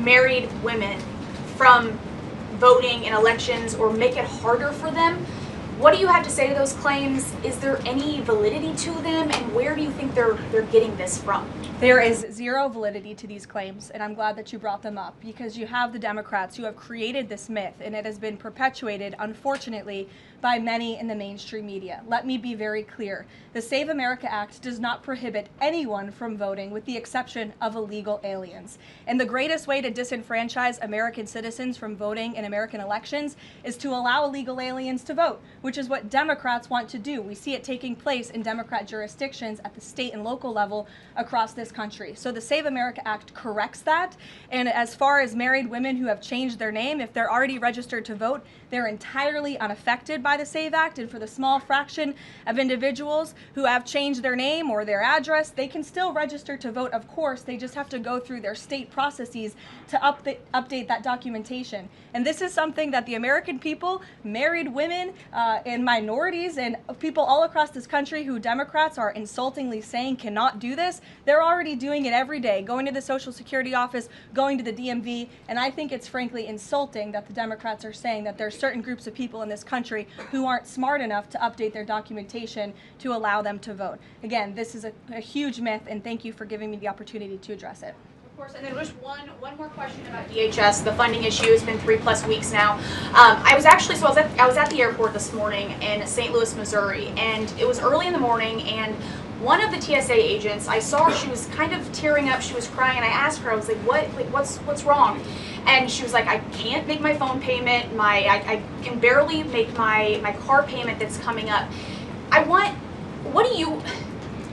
married women from voting in elections or make it harder for them. What do you have to say to those claims? Is there any validity to them, and where do you think they're getting this from? There is zero validity to these claims, and I'm glad that you brought them up, because you have the Democrats who have created this myth, and it has been perpetuated, unfortunately, by many in the mainstream media. Let me be very clear. The Save America Act does not prohibit anyone from voting with the exception of illegal aliens. And the greatest way to disenfranchise American citizens from voting in American elections is to allow illegal aliens to vote, which is what Democrats want to do. We see it taking place in Democrat jurisdictions at the state and local level across this country. So the Save America Act corrects that. And as far as married women who have changed their name, if they're already registered to vote, they're entirely unaffected by the SAVE Act. And for the small fraction of individuals who have changed their name or their address, they can still register to vote, of course. They just have to go through their state processes to update that documentation. And this is something that the American people, married women and minorities and people all across this country who Democrats are insultingly saying cannot do this, they're already doing it every day, going to the Social Security office, going to the DMV. And I think it's frankly insulting that the Democrats are saying that there's certain groups of people in this country who aren't smart enough to update their documentation to allow them to vote. Again, this is a huge myth, and thank you for giving me the opportunity to address it. Of course, and then just one more question about DHS. The funding issue has been 3+ weeks now. I was at the airport this morning in St. Louis, Missouri, and it was early in the morning, and one of the TSA agents, I saw her, she was kind of tearing up, she was crying, and I asked her, I was like, what's wrong? And she was like, I can't make my phone payment, I can barely make my car payment that's coming up.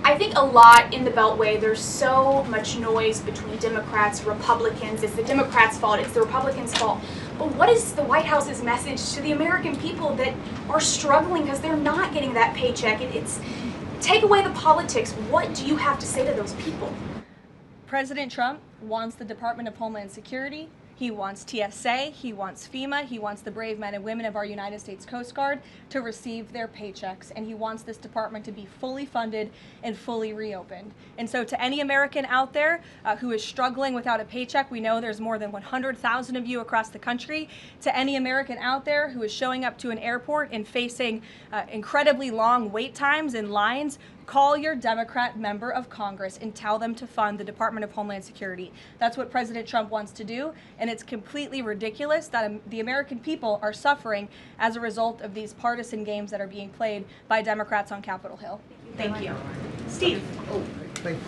I think a lot in the Beltway, there's so much noise between Democrats, Republicans. It's the Democrats' fault, it's the Republicans' fault. But what is the White House's message to the American people that are struggling because they're not getting that paycheck? Take away the politics. What do you have to say to those people? President Trump wants the Department of Homeland Security. He wants TSA, he wants FEMA, he wants the brave men and women of our United States Coast Guard to receive their paychecks, and he wants this department to be fully funded and fully reopened. And so to any American out there who is struggling without a paycheck, we know there's more than 100,000 of you across the country. To any American out there who is showing up to an airport and facing incredibly long wait times and lines, call your Democrat member of Congress and tell them to fund the Department of Homeland Security. That's what President Trump wants to do, and it's completely ridiculous that the American people are suffering as a result of these partisan games that are being played by Democrats on Capitol Hill. Thank you. Steve.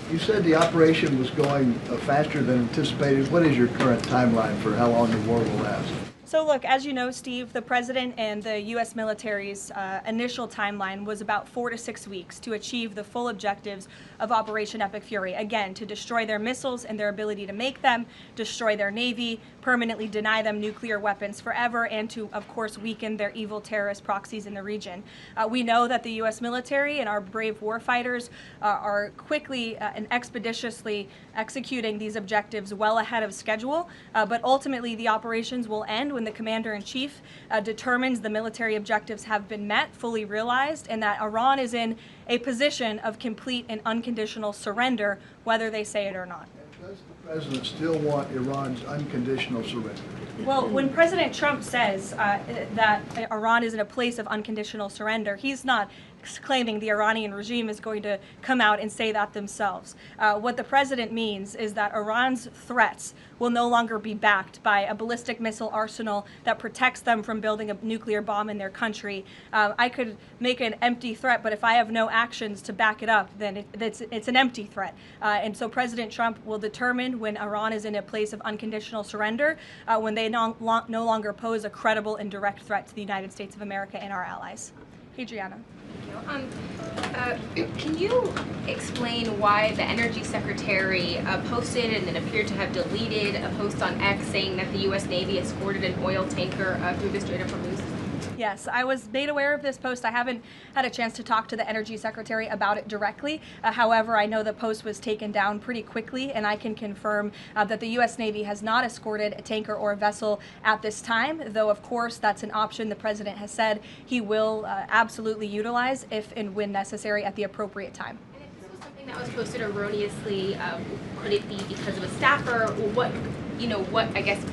You said the operation was going faster than anticipated. What is your current timeline for how long the war will last? So look, as you know, Steve, the President and the U.S. military's initial timeline was about 4 to 6 weeks to achieve the full objectives of Operation Epic Fury. Again, to destroy their missiles and their ability to make them, destroy their Navy, permanently deny them nuclear weapons forever, and to, of course, weaken their evil terrorist proxies in the region. We know that the U.S. military and our brave warfighters are quickly and expeditiously executing these objectives well ahead of schedule, but ultimately the operations will end when the Commander-in-Chief determines the military objectives have been met, fully realized, and that Iran is in a position of complete and unconditional surrender, whether they say it or not. Does the President still want Iran's unconditional surrender? Well, when President Trump says that Iran is in a place of unconditional surrender, he's not claiming the Iranian regime is going to come out and say that themselves. What the president means is that Iran's threats will no longer be backed by a ballistic missile arsenal that protects them from building a nuclear bomb in their country. I could make an empty threat, but if I have no actions to back it up, then it's an empty threat. And so President Trump will determine when Iran is in a place of unconditional surrender, when they no longer pose a credible and direct threat to the United States of America and our allies. Adriana. Can you explain why the Energy Secretary posted and then appeared to have deleted a post on X saying that the U.S. Navy escorted an oil tanker through the Strait of Hormuz? Yes, I was made aware of this post. I haven't had a chance to talk to the Energy Secretary about it directly. However, I know the post was taken down pretty quickly, and I can confirm that the U.S. Navy has not escorted a tanker or a vessel at this time, though, of course, that's an option the President has said he will absolutely utilize if and when necessary at the appropriate time. And if this was something that was posted erroneously, could it be because of a staffer? what, I guess,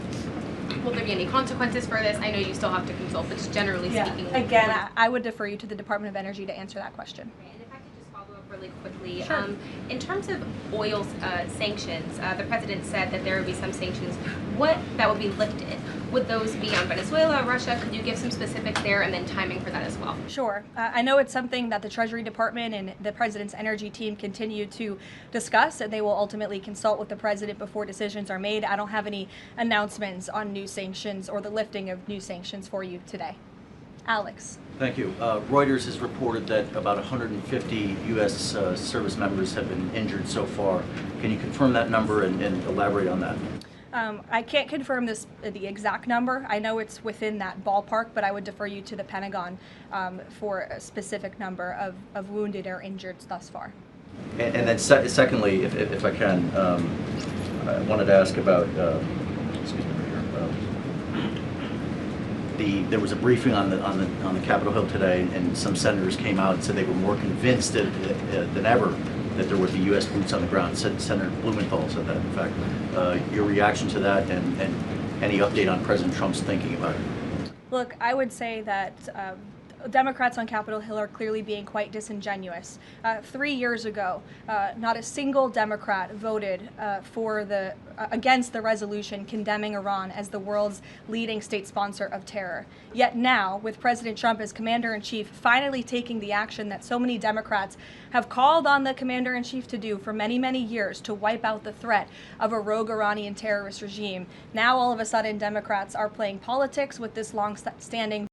will there be any consequences for this? I know you still have to consult, but just generally speaking. Again, I would defer you to the Department of Energy to answer that question. And if I could just follow up really quickly. Sure. In terms of oil sanctions, the president said that there would be some sanctions that would be lifted. Would those be on Venezuela, Russia? Could you give some specifics there and then timing for that as well? Sure. I know it's something that the Treasury Department and the President's energy team continue to discuss, and they will ultimately consult with the President before decisions are made. I don't have any announcements on new sanctions or the lifting of new sanctions for you today. Alex. Thank you. Reuters has reported that about 150 U.S. service members have been injured so far. Can you confirm that number and elaborate on that? I can't confirm the exact number. I know it's within that ballpark, but I would defer you to the Pentagon for a specific number of wounded or injured thus far. And then secondly, if I can, I wanted to ask about, excuse me, there was a briefing on the Capitol Hill today, and some senators came out and said they were more convinced than ever that there would be U.S. boots on the ground. Senator Blumenthal said that, in fact. Your reaction to that and any update on President Trump's thinking about it? Look, I would say that Democrats on Capitol Hill are clearly being quite disingenuous. 3 years ago, not a single Democrat voted against the resolution condemning Iran as the world's leading state sponsor of terror. Yet now, with President Trump as commander-in-chief finally taking the action that so many Democrats have called on the commander-in-chief to do for many, many years to wipe out the threat of a rogue Iranian terrorist regime, now all of a sudden Democrats are playing politics with this long-standing